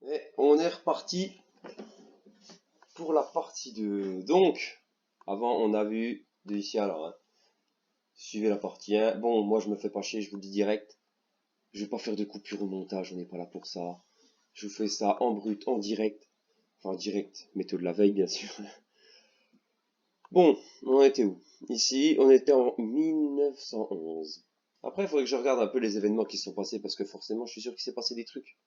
Et on est reparti pour la partie 2. Donc, avant on a vu de ici à là. Hein. Suivez la partie 1. Bon, moi je me fais pas chier, je vous le dis direct. Je vais pas faire de coupure au montage, on n'est pas là pour ça. Je vous fais ça en brut, en direct. Enfin, direct, méthode de la veille bien sûr. Bon, on était où? Ici, on était en 1911. Après, il faudrait que je regarde un peu les événements qui se sont passés parce que forcément, je suis sûr qu'il s'est passé des trucs.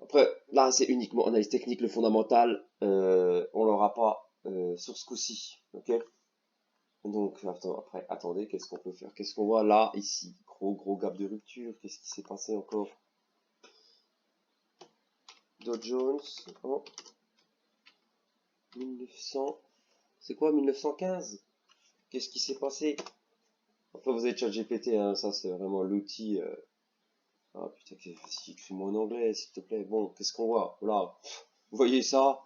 Après, là, c'est uniquement analyse technique, le fondamental. On l'aura pas sur ce coup-ci, ok? Donc, après, attendez, qu'est-ce qu'on peut faire? Qu'est-ce qu'on voit là, ici? Gros gap de rupture. Qu'est-ce qui s'est passé encore? Dow Jones en 1900. C'est quoi, 1915? Qu'est-ce qui s'est passé? Après, vous avez ChatGPT, hein, ça c'est vraiment l'outil. Ah putain, écris-moi en anglais, s'il te plaît. Bon, qu'est-ce qu'on voit? Voilà. Vous voyez ça?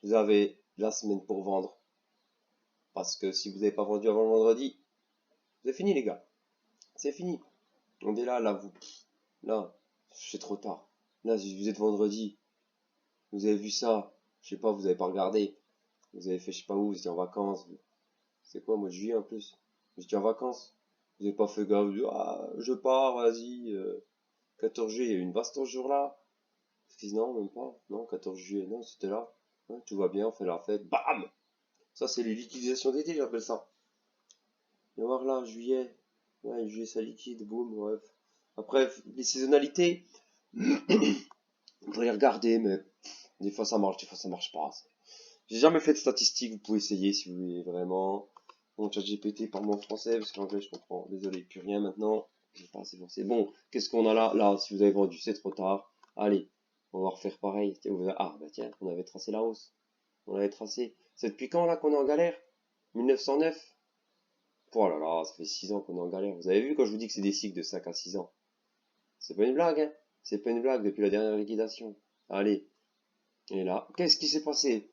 Vous avez la semaine pour vendre. Parce que si vous n'avez pas vendu avant le vendredi, c'est fini les gars. C'est fini. On est là, vous. Là, c'est trop tard. Là, si vous êtes vendredi, vous avez vu ça. Je sais pas, vous avez pas regardé. Vous avez fait je sais pas où, vous étiez en vacances. C'est quoi, mois de juillet en plus? Vous étiez en vacances. Vous n'avez pas fait gaffe. Vous dites, ah, je pars, vas-y. 14 juillet, il y a eu une vaste ce jour-là. Non, même pas. Non, 14 juillet, non, c'était là. Ouais, tout va bien, on fait la fête. Bam! Ça, c'est les liquidations d'été, j'appelle ça. Et voir là, juillet. Ouais, juillet, ça liquide, boum, bref. Après, les saisonnalités, on pourrait les regarder, mais des fois ça marche, des fois ça marche pas. J'ai jamais fait de statistiques, vous pouvez essayer si vous voulez vraiment. Bon, ChatGPT parle mon français, parce que l'anglais je comprends. Désolé, plus rien maintenant. J'ai pas assez forcé. Bon, qu'est-ce qu'on a là? Là, si vous avez vendu, c'est trop tard. Allez, on va refaire pareil. Ah, bah tiens, on avait tracé la hausse. On avait tracé. C'est depuis quand là qu'on est en galère? 1909? Oh là là, ça fait 6 ans qu'on est en galère. Vous avez vu quand je vous dis que c'est des cycles de 5 à 6 ans? C'est pas une blague, hein? C'est pas une blague depuis la dernière liquidation. Allez. Et là, qu'est-ce qui s'est passé?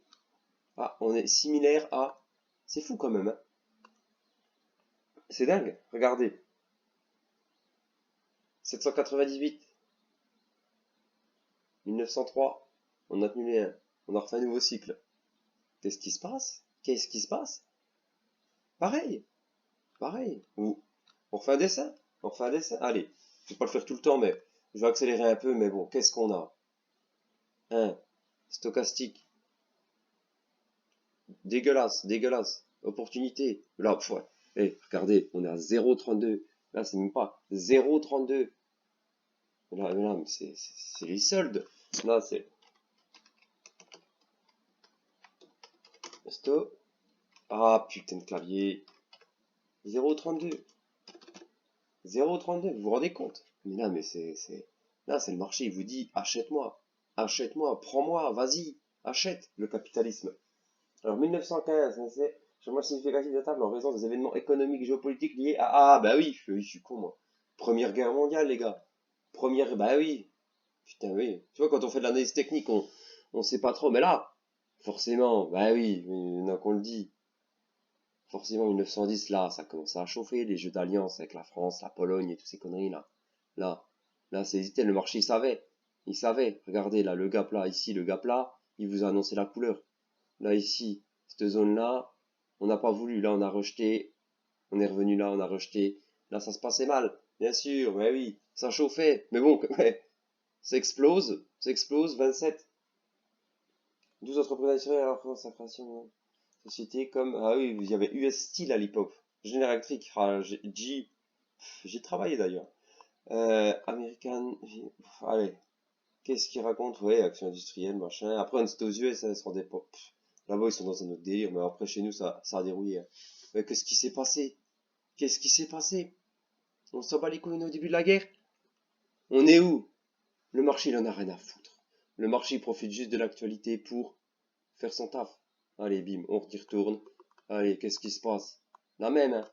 Ah, on est similaire à... C'est fou quand même, hein? C'est dingue. Regardez. 798. 1903. On a tenu les 1. On a refait un nouveau cycle. Qu'est-ce qui se passe? Qu'est-ce qui se passe? Pareil. Pareil. Ou on refait un dessin? On refait un dessin? Allez. Je vais pas le faire tout le temps, mais je vais accélérer un peu, mais bon, qu'est-ce qu'on a? 1. Stochastique. Dégueulasse, dégueulasse. Opportunité. Là, ouais. Eh, regardez, on est à 0,32. Là, c'est même pas 0,32. Là, mais c'est les soldes. Là, c'est... Stop. Ah, putain de clavier. 0,32. 0,32, vous vous rendez compte? Mais là, mais là, c'est le marché, il vous dit, achète-moi. Achète-moi, prends-moi, vas-y, achète le capitalisme. Alors, 1915, c'est changement significatif de table en raison des événements économiques et géopolitiques liés à... Ah, bah oui, je suis con, moi. Première guerre mondiale, les gars. Première... Bah oui. Putain, oui. Tu vois, quand on fait de l'analyse technique, on sait pas trop. Mais là, forcément, bah oui, maintenant qu'on le dit. Forcément, 1910, là, ça commençait à chauffer. Les jeux d'alliance avec la France, la Pologne et toutes ces conneries, là. Là, là, c'est hésité. Le marché, il savait. Il savait. Regardez, là, le gap là, ici, le gap là, il vous a annoncé la couleur. Là, ici, cette zone-là, on n'a pas voulu. Là, on a rejeté. On est revenu là, on a rejeté. Là, ça se passait mal. Bien sûr, mais oui, ça chauffait. Mais bon, ouais, ça explose. 27. 12 entreprises assurées à la France, sa création. Société comme... Ah oui, il y avait US Steel à l'époque. General Electric. Ah, j'ai travaillé d'ailleurs. American... Allez. Qu'est-ce qu'il raconte? Ouais, action industrielle, machin. Après, on était aux US, hein, ils se rendaient pas. Là-bas, ils sont dans un autre délire, mais après, chez nous, ça a dérouillé. Hein. Mais qu'est-ce qui s'est passé? Qu'est-ce qui s'est passé? On s'en bat les couilles au début de la guerre? On est où? Le marché, il en a rien à foutre. Le marché, il profite juste de l'actualité pour faire son taf. Allez, bim, on y retourne. Allez, qu'est-ce qui se passe? La même, hein?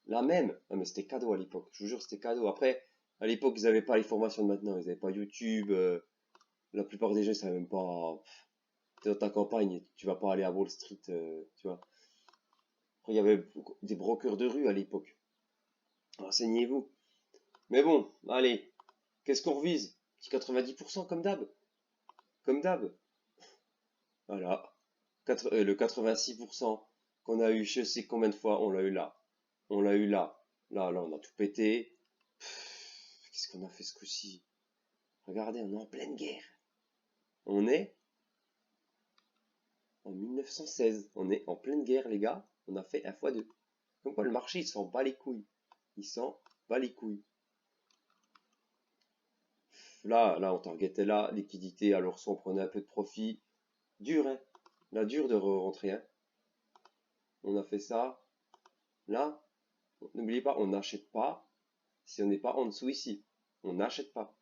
La même. Ah, mais c'était cadeau à l'époque. Je vous jure, c'était cadeau. Après, à l'époque, ils n'avaient pas les formations de maintenant. Ils n'avaient pas YouTube. La plupart des gens, ils savaient même pas. T'es dans ta campagne, tu vas pas aller à Wall Street, tu vois. Après, il y avait des brokers de rue à l'époque. Renseignez-vous. Mais bon, allez. Qu'est-ce qu'on revise? Petit 90% comme d'hab. comme d'hab. Voilà. Le 86% qu'on a eu je sais combien de fois, on l'a eu là. On l'a eu là. Là, on a tout pété. Qu'est-ce qu'on a fait ce coup-ci? Regardez, on est en pleine guerre. On est en 1916. On est en pleine guerre, les gars. On a fait 1 x 2. Comme quoi, le marché, il s'en bat les couilles. Il s'en bat les couilles. Là, on targetait là, liquidité, alors soit on prenait un peu de profit. Dur, hein. Là, dur de rentrer, hein. On a fait ça. Là, n'oubliez pas, on n'achète pas si on n'est pas en dessous ici. On n'achète pas.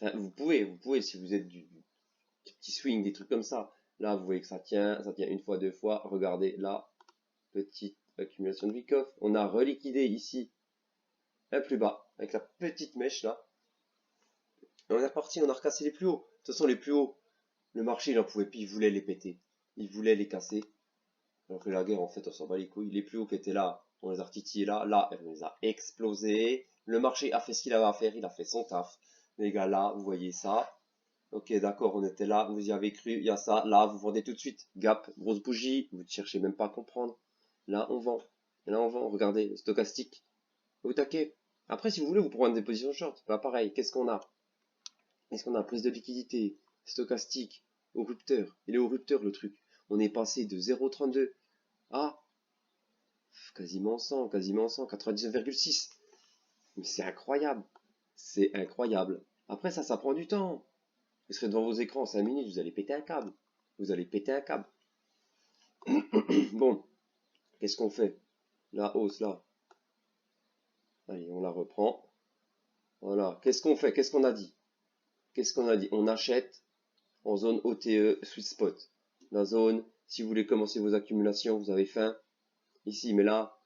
Enfin, vous pouvez si vous êtes du petit swing, des trucs comme ça. Là, vous voyez que ça tient 1 fois, 2 fois. Regardez, là, petite accumulation de Wyckoff. On a reliquidé ici, un plus bas, avec la petite mèche là. Et on est reparti, on a recassé les plus hauts. De toute façon, les plus hauts, le marché, il en pouvait plus, il voulait les péter. Il voulait les casser. Alors que la guerre, en fait, on s'en bat les couilles. Les plus hauts qui étaient là, on les a retitillés là. Là, on les a explosés. Le marché a fait ce qu'il avait à faire, il a fait son taf. Les gars, là, vous voyez ça. Ok, d'accord, on était là, vous y avez cru, il y a ça. Là, vous vendez tout de suite. Gap, grosse bougie, vous ne cherchez même pas à comprendre. Là, on vend. Là, on vend. Regardez, stochastique. Au taquet. Après, si vous voulez, vous prenez des positions short. Bah, pareil, qu'est-ce qu'on a? Qu'est-ce qu'on a? Prise de liquidité, stochastique, au rupteur. Il est au rupteur, le truc. On est passé de 0,32 à quasiment 100, 99,6. Mais c'est incroyable. C'est incroyable. Après, ça prend du temps. Vous serez devant vos écrans en 5 minutes, vous allez péter un câble. Vous allez péter un câble. Bon, qu'est-ce qu'on fait? La hausse, là. Allez, on la reprend. Voilà. Qu'est-ce qu'on fait? Qu'est-ce qu'on a dit? Qu'est-ce qu'on a dit? On achète en zone OTE sweet spot. La zone, si vous voulez commencer vos accumulations, vous avez faim. Ici, mais là,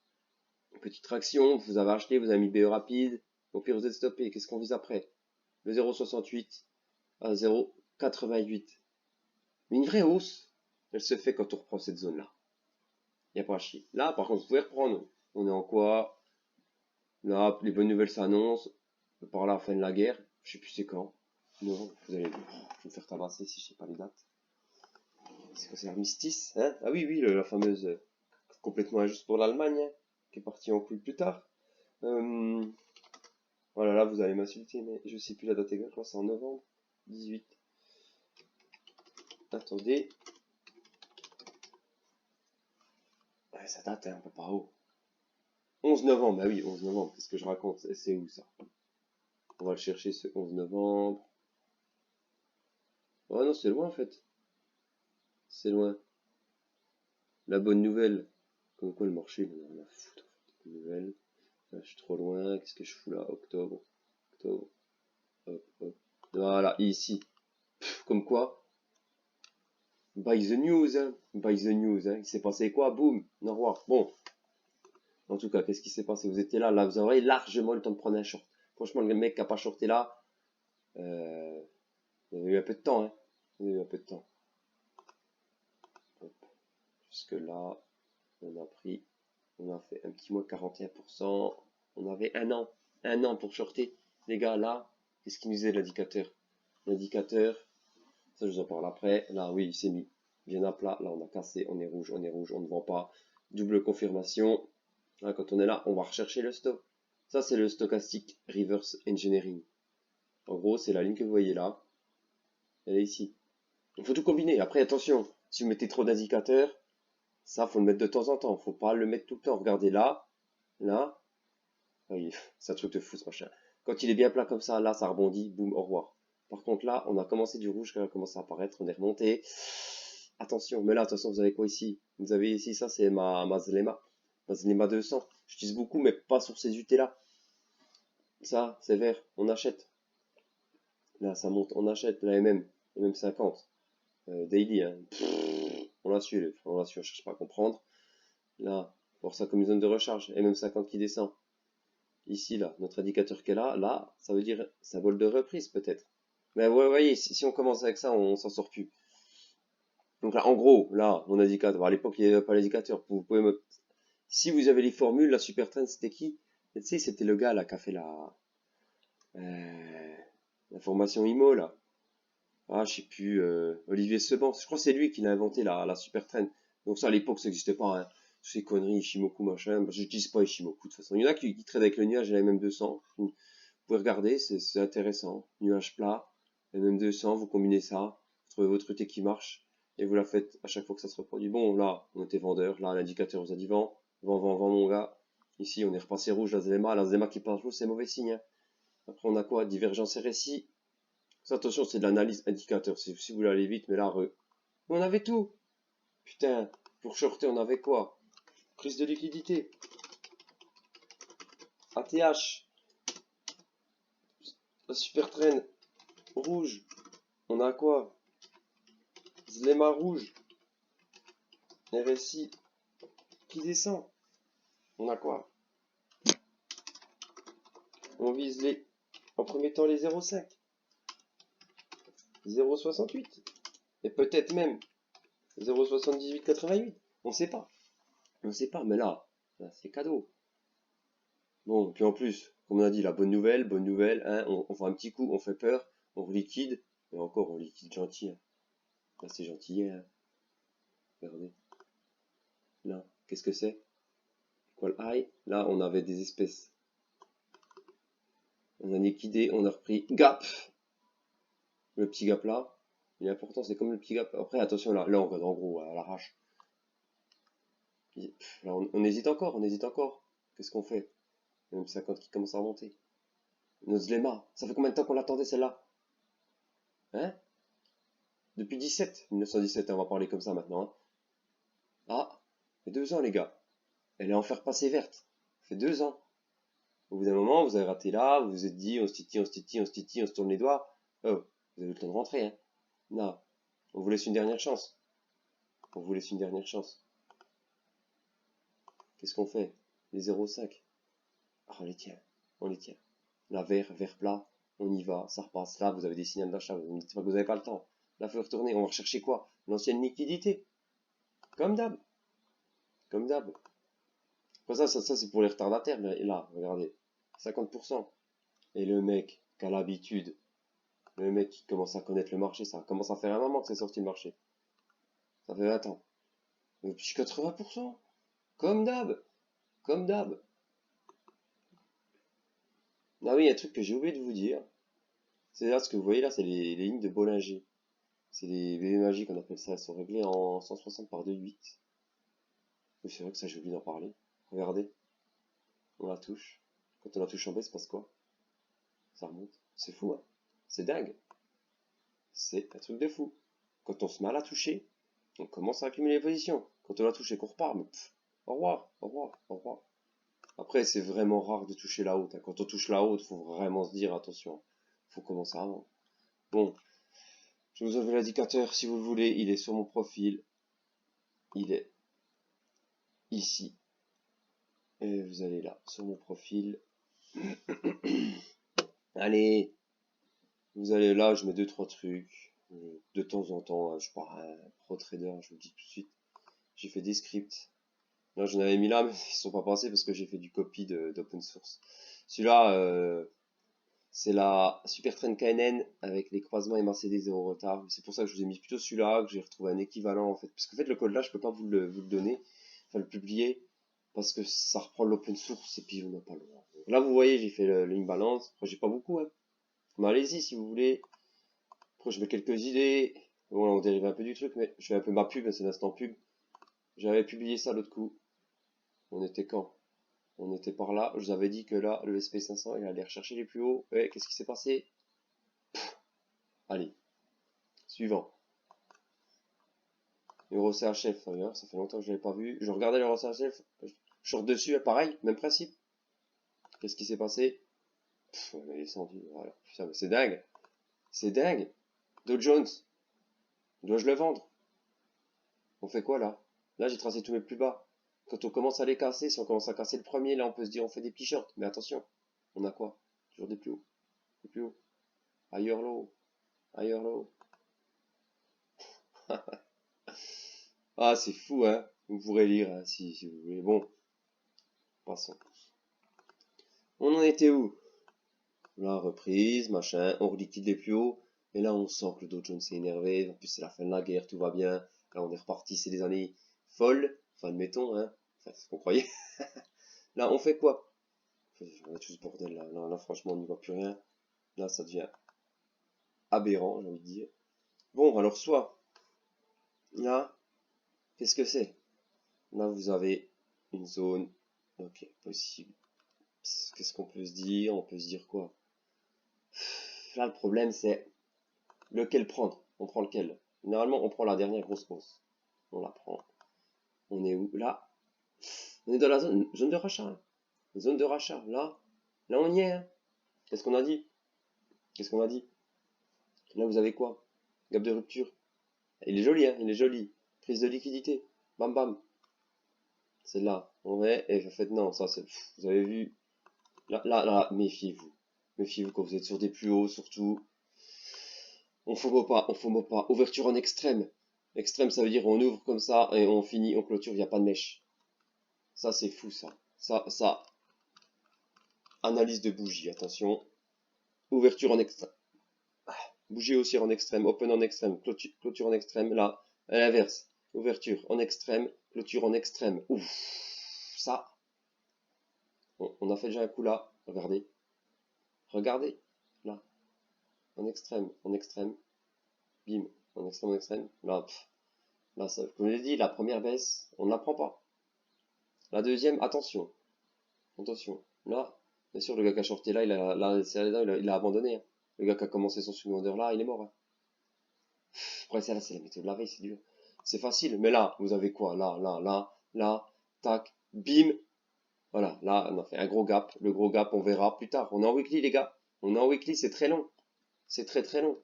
petite traction, vous avez acheté, vous avez mis BE rapide. Au pire, vous êtes stoppé. Qu'est-ce qu'on vise après? Le 0,68 à 0,88. Mais une vraie hausse, elle se fait quand on reprend cette zone-là. Il n'y a pas à chier. Là, par contre, vous pouvez reprendre. On est en quoi? Là, les bonnes nouvelles s'annoncent. Par là, fin de la guerre. Je sais plus c'est quand. Non, vous allez voir. Je vais me faire tabasser si je sais pas les dates. C'est quoi, c'est l'armistice, hein? Ah oui, la fameuse complètement injuste pour l'Allemagne, hein, qui est partie en couille plus tard. Voilà, là, vous allez m'insulter, mais je sais plus la date exacte. Je crois que c'est en novembre 18. Attendez. Ouais, ça date, hein, un peu par haut. 11 novembre, bah oui, 11 novembre, qu'est-ce que je raconte? C'est où ça? On va le chercher ce 11 novembre. Oh non, c'est loin en fait. C'est loin. La bonne nouvelle. Comme quoi le marché, il en a rien à foutre. Bonne nouvelle. Là, je suis trop loin. Qu'est-ce que je fous là? Octobre. Octobre. Hop, hop. Voilà, ici. Comme quoi. Buy the news, hein. Buy the news, hein. Il s'est passé quoi? Boum. Au revoir. Bon. En tout cas, qu'est-ce qui s'est passé? Vous étiez là, là, vous aurez largement le temps de prendre un short. Franchement, le mec qui a pas shorté là, vous avez eu un peu de temps, hein. Vous avez eu un peu de temps. Hop. Jusque là, on a fait un petit mois 41%. On avait un an pour shorter. Les gars, là, qu'est-ce qui nous disait l'indicateur? L'indicateur, ça je vous en parle après. Là, oui, il s'est mis bien à plat. Là, on a cassé, on est rouge, on ne vend pas. Double confirmation. Là, quand on est là, on va rechercher le stop. Ça, c'est le stochastic reverse engineering. En gros, c'est la ligne que vous voyez là. Elle est ici. Il faut tout combiner. Après, attention, si vous mettez trop d'indicateurs, ça, faut le mettre de temps en temps. Faut pas le mettre tout le temps. Regardez là, là. Oui, c'est un truc de fou ce machin. Quand il est bien plat comme ça, là, ça rebondit, boum, au revoir. Par contre, là, on a commencé du rouge, quand il a commencé à apparaître, on est remonté. Attention, mais là, de toute façon, vous avez quoi ici? Vous avez ici, ça, c'est ma Zlema. Ma Zlema 200. J'utilise beaucoup, mais pas sur ces UT là. Ça, c'est vert, on achète. Là, ça monte, on achète. La MM 50. Daily, hein. On l'a su, on cherche pas à comprendre. Là, pour ça comme une zone de recharge. MM50 qui descend. Ici, là, notre indicateur qu'elle a, là, ça veut dire symbole de reprise, peut-être. Mais vous voyez, si on commence avec ça, on s'en sort plus. Donc là, en gros, là, mon indicateur, à l'époque, il n'y avait pas l'indicateur. Vous pouvez me... Si vous avez les formules, la super trend, c'était qui? Tu sais, c'était le gars, là, qui a fait la formation IMO, là. Ah, je sais plus, Olivier Seban. Je crois que c'est lui qui l'a inventé, la super traîne. Donc ça, à l'époque, ça n'existait pas, hein. Toutes ces conneries, Ishimoku, machin. Je n'utilise pas Ishimoku, de toute façon. Il y en a qui traitent avec le nuage et la MM200. Vous pouvez regarder, c'est intéressant. Nuage plat, MM200, vous combinez ça, vous trouvez votre UT qui marche, et vous la faites à chaque fois que ça se reproduit. Bon, là, on était vendeur. Là, l'indicateur vous a dit vent. Vent, vent, vent, mon gars. Ici, on est repassé rouge, la ZMA qui passe rouge, c'est mauvais signe, hein. Après, on a quoi? Divergence RSI. Ça, attention, c'est de l'analyse indicateur. Si vous voulez aller vite, mais là, on avait tout. Putain, pour shorter, on avait quoi? Prise de liquidité. ATH. La super traîne. Rouge. On a quoi? Zlema rouge. RSI. Qui descend. On a quoi? On vise les... En premier temps, les 0,5. 0,68. Et peut-être même 0,7888. On sait pas. On sait pas, mais là c'est cadeau. Bon, puis en plus, comme on a dit, la bonne nouvelle, hein, on fait un petit coup, on fait peur, on liquide, et encore on liquide gentil, hein. Là c'est gentil, hein. Regardez. Là, qu'est-ce que c'est? Call high. Là on avait des espèces. On a liquidé, on a repris gap. Le petit gap là, il est important, c'est comme le petit gap. Après attention là on va en gros à l'arrache. Là on hésite encore, Qu'est-ce qu'on fait? Même 50 qui commence à remonter. Notre Zlema, ça fait combien de temps qu'on l'attendait celle-là? Hein? Depuis 1917, on va parler comme ça maintenant, hein. Ah, ça fait 2 ans les gars. Elle est en fer passé verte. Ça fait 2 ans. Au bout d'un moment, vous avez raté là, vous vous êtes dit, on se titille, on se tourne les doigts. Oh, vous avez le temps de rentrer, hein. Non, on vous laisse une dernière chance. Qu'est-ce qu'on fait? Les 0,5. Ah, on les tient. Là, vert plat, on y va, ça repasse. Là, vous avez des signaux d'achat, vous ne me dites pas que vous n'avez pas le temps. Là, il faut retourner, on va rechercher quoi? L'ancienne liquidité. Comme d'hab. Après ça c'est pour les retardataires, mais là, regardez, 50%. Et le mec qui a l'habitude, le mec qui commence à connaître le marché, ça commence à faire un moment que c'est sorti le marché. Ça fait 20 ans. Mais puis 80%. Comme d'hab. Ah oui, il y a un truc que j'ai oublié de vous dire. C'est là ce que vous voyez là, c'est les lignes de Bollinger. C'est les VV magiques, on appelle ça. Elles sont réglées en 160 par 2,8. Oui, c'est vrai que ça, j'ai oublié d'en parler. Regardez. On la touche. Quand on la touche en bas, il se passe quoi? Ça remonte. C'est fou, hein? C'est dingue. C'est un truc de fou. Quand on se met à la toucher, on commence à accumuler les positions. Quand on la touche et qu'on repart, mais au revoir. Après, c'est vraiment rare de toucher la haute, hein. Quand on touche la haute, faut vraiment se dire attention. Faut commencer avant. Bon, je vous envoie l'indicateur si vous le voulez. Il est sur mon profil. Il est ici. Et vous allez là, sur mon profil. Allez, vous allez là, je mets 2-3 trucs. De temps en temps, je suis pas un pro trader, je vous le dis tout de suite. J'ai fait des scripts. Là, j'en avais mis là, mais ils sont pas passés parce que j'ai fait du copy d'open source. Celui-là, c'est la Super Train KNN avec les croisements et Mercedes 0 retard. C'est pour ça que je vous ai mis plutôt celui-là, que j'ai retrouvé un équivalent en fait. Parce qu'en fait, le code là, je peux pas vous le donner, enfin le publier, parce que ça reprend l'open source et puis on n'a pas le droit. Là, vous voyez, j'ai fait une balance. Après, j'ai pas beaucoup, hein. Mais allez-y si vous voulez. Après, je mets quelques idées. Bon, là, on dérive un peu du truc, mais je fais un peu ma pub, c'est l'instant pub. J'avais publié ça l'autre coup. On était quand? On était par là. Je vous avais dit que là, le SP500, il allait rechercher les plus hauts. Et qu'est-ce qui s'est passé? Allez. Suivant. Euro CHF, d'ailleurs, ça fait longtemps que je l'avais pas vu. Je regardais l'Euro CHF. Je sors dessus, pareil, même principe. Qu'est-ce qui s'est passé? Elle est descendue. Voilà. Putain, mais c'est dingue. Dow Jones. Dois-je le vendre? On fait quoi là? Là, j'ai tracé tous mes plus bas. Quand on commence à les casser, si on commence à casser le premier, là, on peut se dire on fait des petits shorts. Mais attention, on a quoi? Toujours des plus hauts. Des plus hauts. Higher low. Ah, c'est fou, hein? Vous pourrez lire, hein, si vous voulez. Bon, passons. On en était où? La reprise, machin, on reliquide les plus hauts. Et là, on sent que le Dow Jones s'est énervé. En plus, c'est la fin de la guerre, tout va bien. Là, on est reparti, c'est des années folles. Enfin, admettons, hein. Enfin, c'est ce qu'on croyait. Là, on fait quoi? On a tout ce bordel là. Là, franchement, on n'y voit plus rien. Là, ça devient aberrant, j'ai envie de dire. Bon, alors, soit, là, qu'est-ce que c'est? Là, vous avez une zone. Ok, possible. Qu'est-ce qu'on peut se dire? On peut se dire quoi? Là, le problème, c'est lequel prendre? On prend lequel? Généralement, on prend la dernière grosse hausse. On la prend. On est où? Là. On est dans la zone de rachat. Hein. Zone de rachat. Là. Là, on y est. Hein. Qu'est-ce qu'on a dit? Qu'est-ce qu'on a dit? Là, vous avez quoi? Gap de rupture. Il est joli, hein. Il est joli. Prise de liquidité. Bam, bam. C'est là. On va. Et en fait, non. Ça, c'est. Vous avez vu? Là. Méfiez-vous. Méfiez-vous quand vous êtes sur des plus hauts, surtout. On FOMO pas, on FOMO pas. Ouverture en extrême. Extrême, ça veut dire on ouvre comme ça et on finit, on clôture, il n'y a pas de mèche. Ça, c'est fou, ça. Ça. Analyse de bougie, attention. Ouverture en extrême. Bougie haussière en extrême, open en extrême, clôture en extrême. Là, à l'inverse. Ouverture en extrême, clôture en extrême. Ouf. Ça. On a fait déjà un coup là. Regardez. Regardez. Là. En extrême, bim, en extrême, là, là ça, comme je l'ai dit, la première baisse, on ne la prend pas. La deuxième, attention, là, bien sûr, le gars qui a shorté là, il a abandonné, hein. Le gars qui a commencé son secondaire là, il est mort, hein. Après, c'est la méthode de la veille, c'est dur. C'est facile, mais là, vous avez quoi? Là, tac, bim, voilà, là, on a fait un gros gap, le gros gap, on verra plus tard. On est en weekly, les gars, on est en weekly, c'est très long, c'est très long.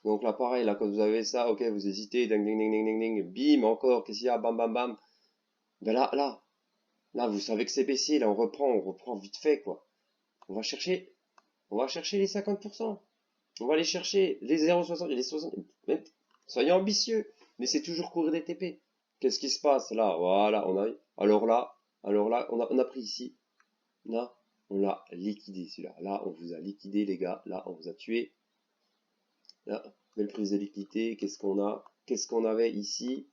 Donc là, pareil, là, quand vous avez ça, ok, vous hésitez, ding, ding, ding, ding, ding, ding, bim, encore, qu'est-ce qu'il y a, bam, bam, bam. Ben là, vous savez que c'est baissier, là, on reprend vite fait, quoi. On va chercher les 50%. On va aller chercher les 0,60, les 60, même, soyons ambitieux, mais c'est toujours courir des TP. Qu'est-ce qui se passe, là? Voilà, alors là, on a pris ici. Là, on l'a liquidé, celui-là. Là, on vous a liquidé, les gars. Là, on vous a tué. Là, belle prise de liquidité. Qu'est-ce qu'on a? Qu'est-ce qu'on avait ici?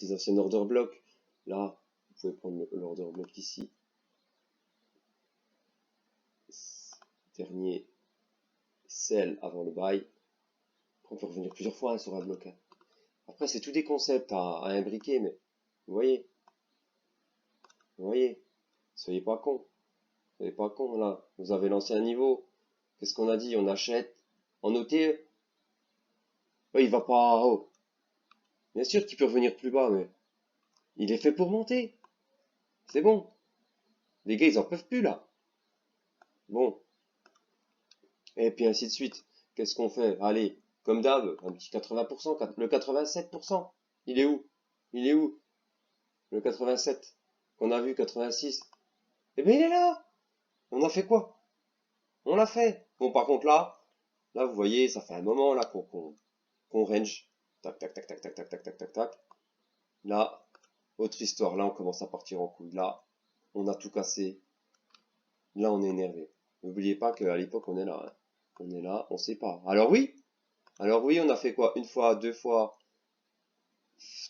Des anciens order block. Là, vous pouvez prendre l'order block ici. Dernier sell avant le buy. On peut revenir plusieurs fois hein, sur un bloc. Hein. Après, c'est tout des concepts à imbriquer, mais vous voyez. Soyez pas cons. Soyez pas cons, là. Vous avez lancé un niveau. Qu'est-ce qu'on a dit? On achète en OTE. Oh, il va pas en haut. Bien sûr qu'il peut revenir plus bas, mais il est fait pour monter. C'est bon. Les gars, ils en peuvent plus, là. Bon. Et puis ainsi de suite. Qu'est-ce qu'on fait? Allez, comme d'hab, un petit 80%, le 87%. Il est où? Le 87 qu'on a vu, 86. Eh bien, il est là. On a fait quoi? On l'a fait. Bon, par contre, là, vous voyez, ça fait un moment, là, qu'on range. Tac, tac, tac, tac, tac, tac, tac, tac, tac, tac. Là, autre histoire. Là, on commence à partir en couille. Là, on a tout cassé. Là, on est énervé. N'oubliez pas qu'à l'époque, on est là. Hein. On est là, on sait pas. Alors oui, on a fait quoi? Une fois, deux fois,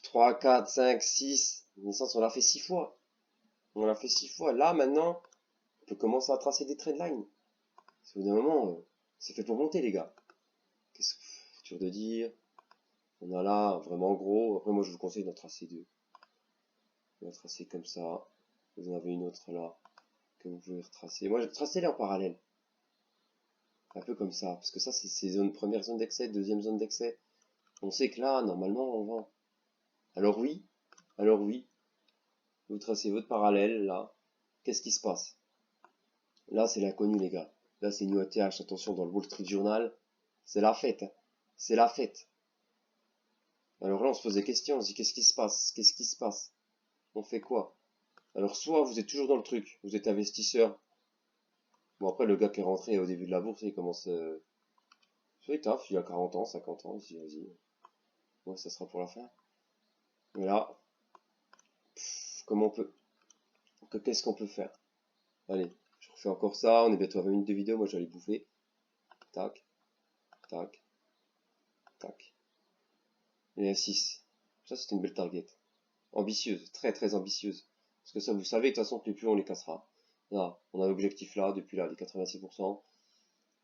3, 4, 5, 6. On l'a fait 6 fois. On l'a fait 6 fois. Là, maintenant, on peut commencer à tracer des trendlines. Au bout d'un moment, c'est fait pour monter, les gars. Qu'est-ce que c'est dur de dire? On a là, vraiment gros. Après, moi, je vous conseille d'en tracer deux. On va tracer comme ça. Vous en avez une autre là, que vous pouvez retracer. Moi, je tracer les en parallèle. Un peu comme ça. Parce que ça, c'est première zone d'excès, deuxième zone d'excès. On sait que là, normalement, on vend. Alors oui, vous tracez votre parallèle, là. Qu'est-ce qui se passe? Là, c'est l'inconnu, les gars. Là, c'est New ATH. Attention, dans le Wall Street Journal, c'est la fête. Hein. C'est la fête. Alors là, on se pose des questions. On se dit, qu'est-ce qui se passe? Qu'est-ce qui se passe? On fait quoi? Alors, soit vous êtes toujours dans le truc, vous êtes investisseur. Bon, après, le gars qui est rentré au début de la bourse, il commence... C'est taf, il a 40 ans, 50 ans, il dit, vas-y. Ouais, ça sera pour la fin. Mais là, comment on peut... Qu'est-ce qu'on peut faire? Allez, je refais encore ça, on est bientôt à 20 minutes de vidéo, moi j'allais bouffer. tac, tac, tac. Et F6. Ça, c'est une belle target. Ambitieuse, très très ambitieuse. Parce que ça, vous savez, de toute façon, que plus on les cassera. Là, on a l'objectif là, depuis là, les 86%.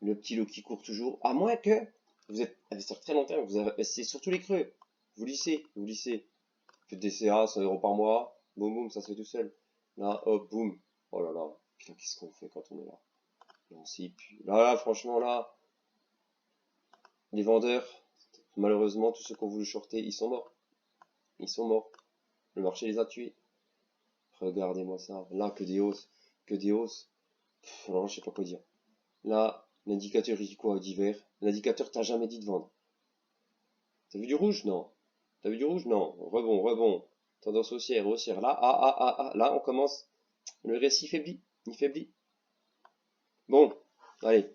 Le petit lot qui court toujours. À moins que vous êtes investir très longtemps, vous investissez sur tous les creux. Vous lissez, vous lissez. Faites des CA, 100 € par mois. Boum, boum, ça se fait tout seul. Là, hop, boum. Oh là là. Putain, qu'est-ce qu'on fait quand on est là? Là, là, franchement, là, les vendeurs, malheureusement, tous ceux qui ont voulu shorter, ils sont morts. Ils sont morts. Le marché les a tués. Regardez-moi ça. Là, que des hausses. Que des hausses. Non, je sais pas quoi dire. Là, l'indicateur, il dit quoi? Il dit vert. L'indicateur t'a jamais dit de vendre. T'as vu du rouge? Non. T'as vu du rouge? Non. Rebond, rebond. Tendance haussière, haussière. Là, là, on commence. Le récit faiblit. Il faiblit. Bon. Allez.